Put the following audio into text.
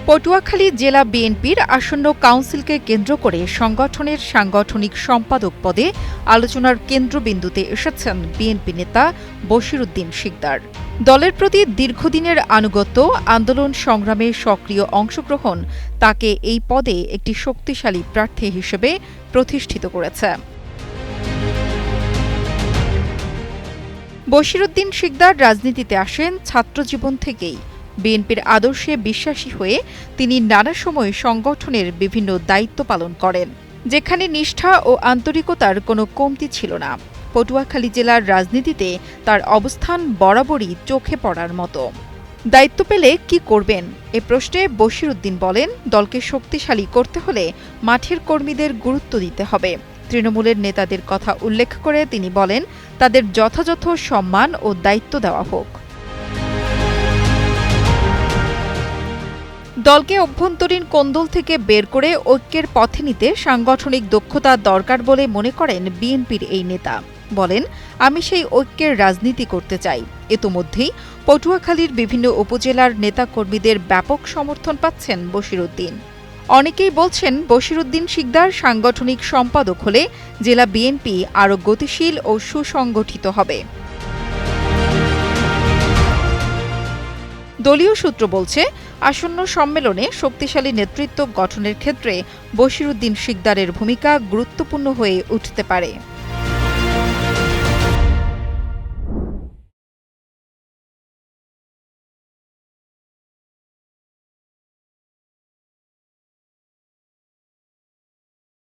পটুয়াখালী জেলা বিএনপির আসন্ন কাউন্সিলকে কেন্দ্র করে সংগঠনের সাংগঠনিক সম্পাদক পদে আলোচনার কেন্দ্রবিন্দুতে এসেছেন বিএনপি নেতা বশিরউদ্দিন শিকদার। দলের প্রতি দীর্ঘদিনের আনুগত্য, আন্দোলন সংগ্রামে সক্রিয় অংশগ্রহণ তাকে এই পদে একটি শক্তিশালী প্রার্থী হিসেবে প্রতিষ্ঠিত করেছে। বশিরউদ্দিন শিকদার রাজনীতিতে আসেন ছাত্রজীবন থেকেই। বিএনপির আদর্শে বিশ্বাসী হয়ে তিনি নানা সময় সংগঠনের বিভিন্ন দায়িত্ব পালন করেন, যেখানে নিষ্ঠা ও আন্তরিকতার কোনো কমতি ছিল না। পটুয়াখালী জেলার রাজনীতিতে তার অবস্থান বরাবরই চোখে পড়ার মতো। দায়িত্ব পেলে কি করবেন এ প্রশ্নে বশিরউদ্দিন বলেন, দলকে শক্তিশালী করতে হলে মাঠের কর্মীদের গুরুত্ব দিতে হবে। তৃণমূলের নেতাদের কথা উল্লেখ করে তিনি বলেন, তাদের যথাযথ সম্মান ও দায়িত্ব দেওয়া হোক। দলকে অভ্যন্তরীণ কোন্দল থেকে বের করে ঐক্যের পথে নিতে সাংগঠনিক দক্ষতা দরকার বলে মনে করেন বিএনপির এই নেতা। বলেন, আমি সেই ঐক্যের রাজনীতি করতে চাই। ইতোমধ্যেই পটুয়াখালীর বিভিন্ন উপজেলার নেতাকর্মীদের ব্যাপক সমর্থন পাচ্ছেন বশিরউদ্দিন। অনেকেই বলছেন, বশিরউদ্দিন শিকদার সাংগঠনিক সম্পাদক হলে জেলা বিএনপি আরও গতিশীল ও সুসংগঠিত হবে। দলীয় সূত্র বলছে, আসন্ন সম্মেলনে শক্তিশালী নেতৃত্ব গঠনের ক্ষেত্রে বশিরউদ্দিন শিকদারের ভূমিকা গুরুত্বপূর্ণ হয়ে উঠতে পারে।